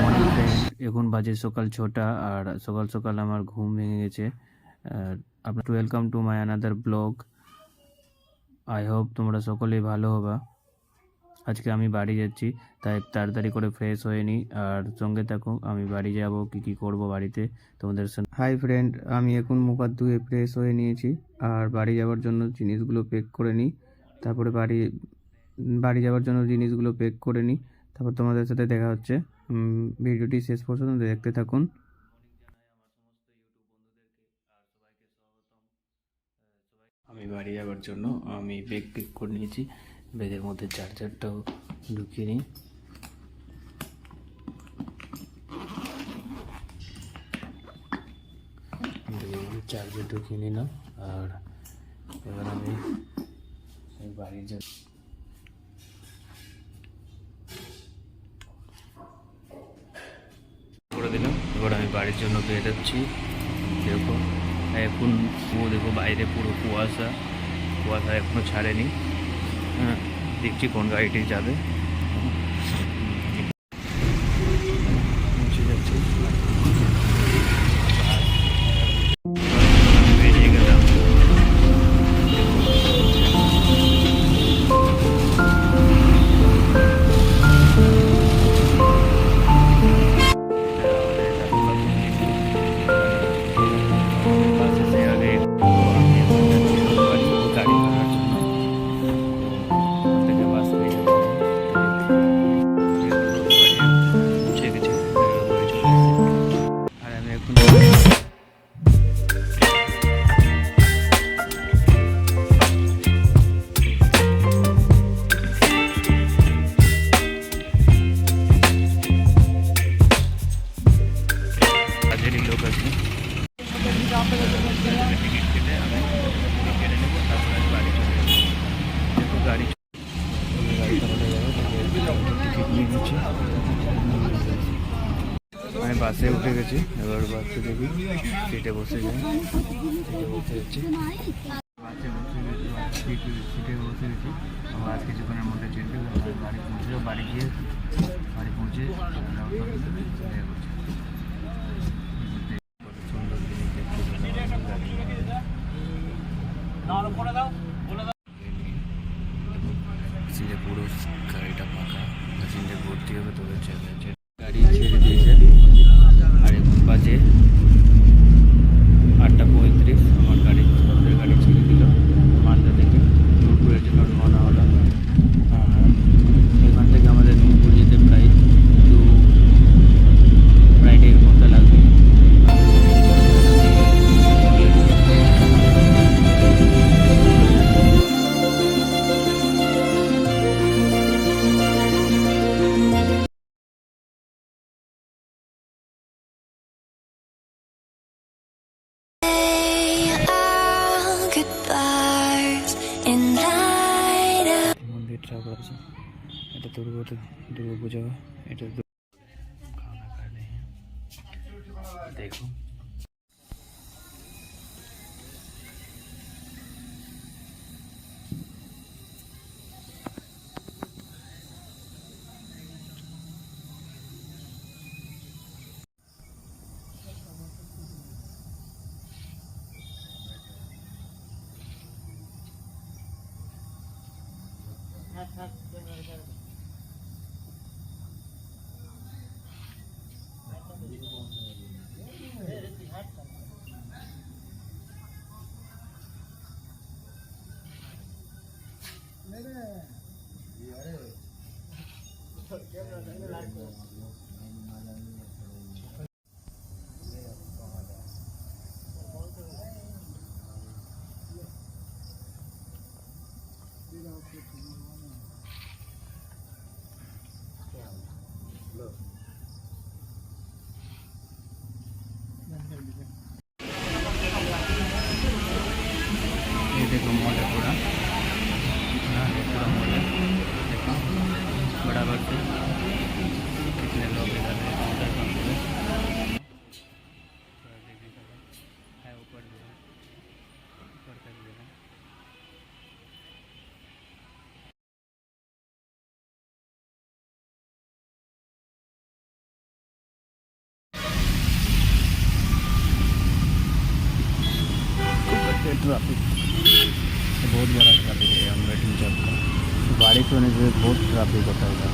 Morning friend, এখন বাজে সকাল 6টা আর সকাল সকাল আমার ঘুম ভেঙে গেছে। আপনার welcome to my another blog. I hope তোমরা সকলেই ভালো হবা। আজকে আমি বাড়ি যাচ্ছি, তাই তাড়াতাড়ি করে ফ্রেশ হয়ে নিই আর সঙ্গে থাকো। আমি বাড়ি যাব, কি করব বাড়িতে তোমাদের সঙ্গে। হাই ফ্রেন্ড, আমি এখন মুখ হাত ধুয়ে ফ্রেশ হয়ে নিয়েছি আর বাড়ি যাওয়ার জন্য জিনিসগুলো প্যাক করে নিই। তারপরে বাড়ি যাওয়ার জন্য জিনিসগুলো প্যাক করে নিই, তারপর তোমাদের সাথে দেখা হচ্ছে। ভিডিওটি শেষ পর্যন্ত দেখতে থাকুন। আমি বাড়ি যাওয়ার জন্য আমি ব্যাগ প্যাক করে নিয়েছি। ব্যাগের মধ্যে চার্জারটাও ঢুকিয়ে নিই। চার্জার ঢুকিয়ে নিলাম আর এবার আমি বাড়ির জন্য করে দিলাম। এবার আমি বাড়ির জন্য বেরোচ্ছি। দেখো এখন দেখো বাইরে পুরো কুয়াশা এখনো ছাড়েনি। হ্যাঁ, দেখছি কোন গাড়িটি যাবে। পৌঁছে যাচ্ছি। বেরিয়ে গেলাম। আমি বাসে উঠে গেছি। এবার বাসে দেখি সিটে বসে যাই। সিটে বসে যাচ্ছি। বাসে বসে গেছি, সিটে বসে গেছি। আজ কিছুক্ষণের মধ্যে ট্রেনটা বাড়ি পৌঁছে বাড়ি পৌঁছে সুন্দর জিনিস দেখতে সিটে পুরো গাড়িটা ফাঁকা, প্যাসেঞ্জার ভর্তি হবে তবে গাড়ি ছেড়ে দিয়েছে আর এখন বাজে 8:35। আমার গাড়ি আমাদের গাড়ি ছেড়ে দিল মালদা থেকে নূরপুরের জন্য রওনা হলাম। এখান থেকে আমাদের নূরপুর যেতে প্রায় 1.5 ঘন্টা লাগবে। মন্দিরটা আছে, এটা দুর্গা পূজা। এটা দেখো ये देखो मॉल है पूरा। ये पूरा मॉल है, देखो बराबर से कितने लोग इधर है ऊपर तक। पे ट्रैफिक बहुत बड़ा ट्रैफिक है हम वेटिंग कर रहे हैं। बारिश होने से बहुत ट्रैफिक होता है इधर।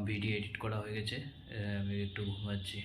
ভিডিও এডিট করা হয়ে গেছে, আমি একটু ঘুমাচ্ছি।